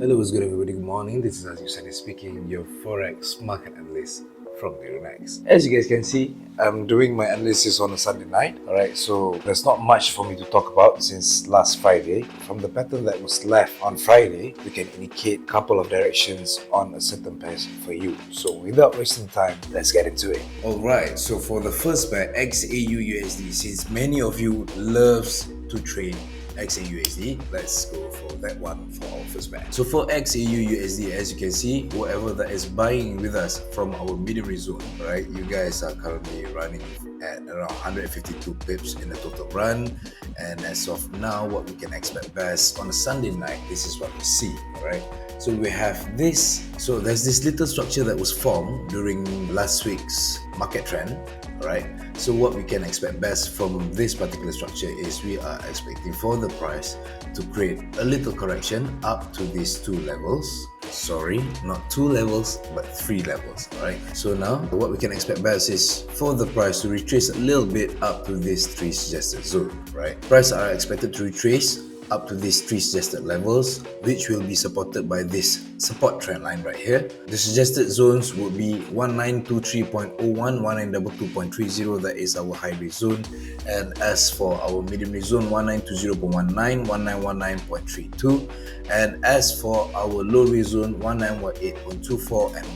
Hello, what's good everybody? Good morning. This is As You speaking, your Forex market analyst from Lirunex. As you guys can see, I'm doing my analysis on a Sunday night. Alright, so there's not much for me to talk about since last Friday. From the pattern that was left on Friday, we can indicate a couple of directions on a certain pair for you. So without wasting time, let's get into it. Alright, so for the first pair, XAU-USD, since many of you loves to trade XAUUSD, let's go for that one for our first bet. So for XAUUSD, as you can see, whoever that is buying with us from our medium risk zone, right? You guys are currently running at around 152 pips in the total run, and as of now, what we can expect best on a Sunday night, this is what we see, right? So we have this. So there's this little structure that was formed during last week's market trend, right? So what we can expect best from this particular structure is we are expecting for the price to create a little correction up to these two levels. Sorry, not two levels, but three levels, right? So now what we can expect best is for the price to retrace a little bit up to this three suggested zone, right? Price are expected to retrace up to these three suggested levels, which will be supported by this support trend line right here. The suggested zones would be 1923.01, 1922.30, that is our high risk zone, and as for our medium risk zone, 1920.19, 1919.32, and as for our low risk zone, 1918.24 and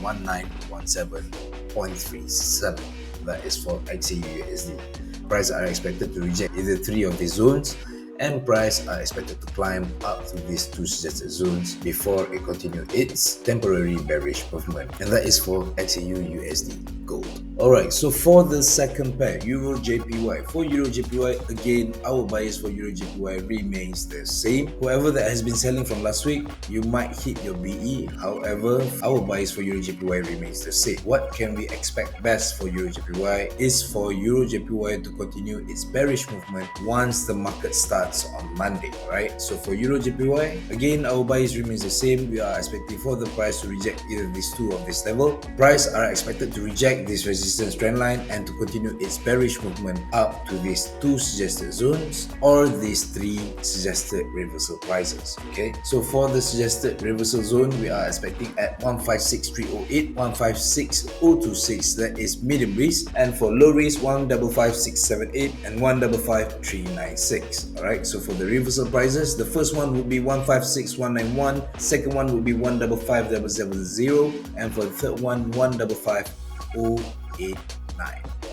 1917.37. That is for XAUUSD. Prices are expected to reject either three of these zones, and price are expected to climb up to these two suggested zones before it continues its temporary bearish movement, and that is for XAUUSD gold. Alright, so for the second pair, Euro JPY. For Euro JPY, again, our bias for Euro JPY remains the same. Whoever that has been selling from last week, you might hit your BE. However, our bias for Euro JPY remains the same. What can we expect best for Euro JPY is for Euro JPY to continue its bearish movement once the market starts on Monday, right? So for Euro JPY, again, our bias remains the same. We are expecting for the price to reject either these two of this level. Price are expected to reject this resistance trend line and to continue its bearish movement up to these two suggested zones or these three suggested reversal prices. Okay, so for the suggested reversal zone, we are expecting at 156308, 156026, that is medium risk, and for low risk, 155678 and 155396. Alright, so for the reversal prices, the first one would be 156191, second one would be 155000, and for the third one, 155089.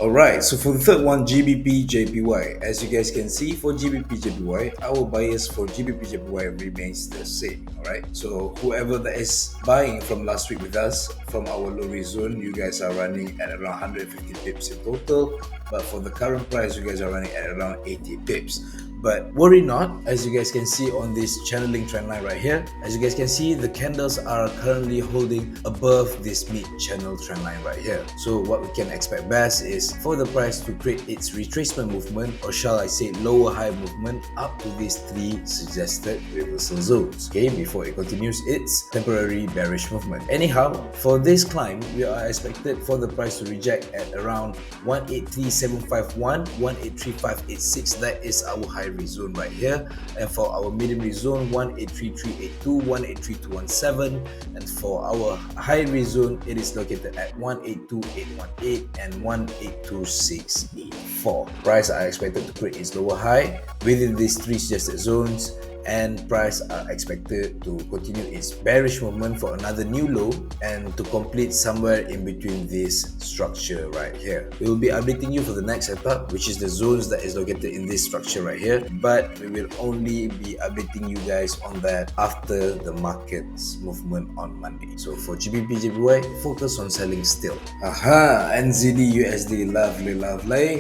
Alright, so for the third one, GBP JPY. As you guys can see, for GBP JPY, our bias for GBP JPY remains the same. Alright, so whoever that is buying from last week with us from our low risk zone, you guys are running at around 150 pips in total, but for the current price, you guys are running at around 80 pips. But worry not, as you guys can see on this channeling trend line right here, as you guys can see, the candles are currently holding above this mid-channel trend line right here. So what we can expect best is for the price to create its retracement movement, or shall I say lower high movement, up to these three suggested reversal zones, okay, before it continues its temporary bearish movement. Anyhow, for this climb, we are expected for the price to reject at around 183751, 183586, that is our high risk zone right here, and for our medium risk zone, 183382, 183217, and for our high risk zone, it is located at 182818 and 182684. Price are expected to create its lower high within these three suggested zones, and price are expected to continue its bearish movement for another new low and to complete somewhere in between this structure right here. We will be updating you for the next setup, which is the zones that is located in this structure right here, but we will only be updating you guys on that after the market's movement on Monday. So for GBP JPY, focus on selling still. NZD USD, lovely.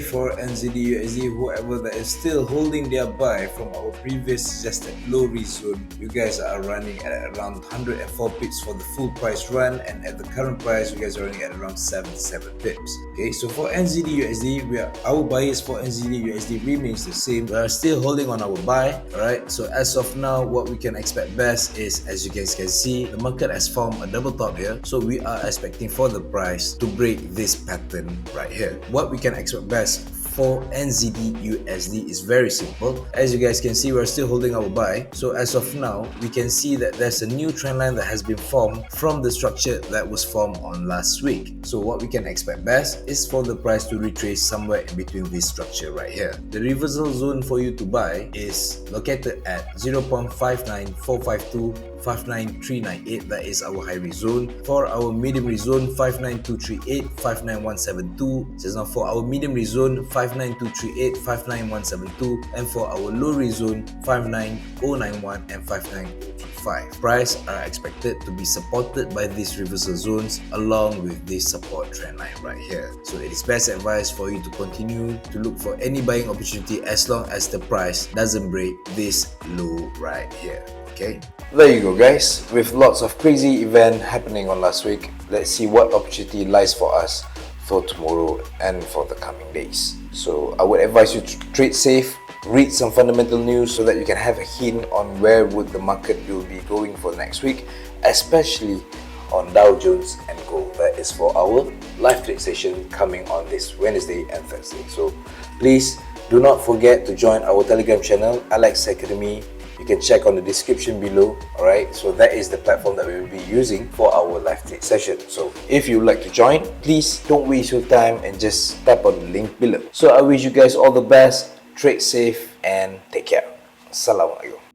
For NZD USD, whoever that is still holding their buy from our previous suggested low risk zone, you guys are running at around 104 pips for the full price run, and at the current price, you guys are running at around 77 pips. Okay, so for NZD USD, our bias for NZD USD remains the same. We are still holding on our buy. Alright, so as of now, what we can expect best is, as you guys can see, the market has formed a double top here, so we are expecting for the price to break this pattern right here. What we can expect best for NZD USD is very simple. As you guys can see, we're still holding our buy. So as of now, we can see that there's a new trend line that has been formed from the structure that was formed on last week. So what we can expect best is for the price to retrace somewhere in between this structure right here. The reversal zone for you to buy is located at 0.59452 59398. That is our high risk zone. For our medium risk zone, 59238 59172. Just now for our medium risk zone, 59238 59172, and for our low risk zone, 59091 and 59025. Price are expected to be supported by these reversal zones along with this support trend line right here. So it is best advice for you to continue to look for any buying opportunity as long as the price doesn't break this low right here. Okay, there you go guys. With lots of crazy event happening on last week, let's see what opportunity lies for us for tomorrow and for the coming days. So I would advise you to trade safe, read some fundamental news so that you can have a hint on where would the market will be going for next week, especially on Dow Jones and gold. That is for our live trade session coming on this Wednesday and Thursday. So please do not forget to join our Telegram channel, Alex Academy. You can check on the description below. Alright, so that is the platform that we will be using for our live trade session. So if you would like to join, please don't waste your time and just tap on the link below. So I wish you guys all the best, trade safe and take care. Assalamualaikum.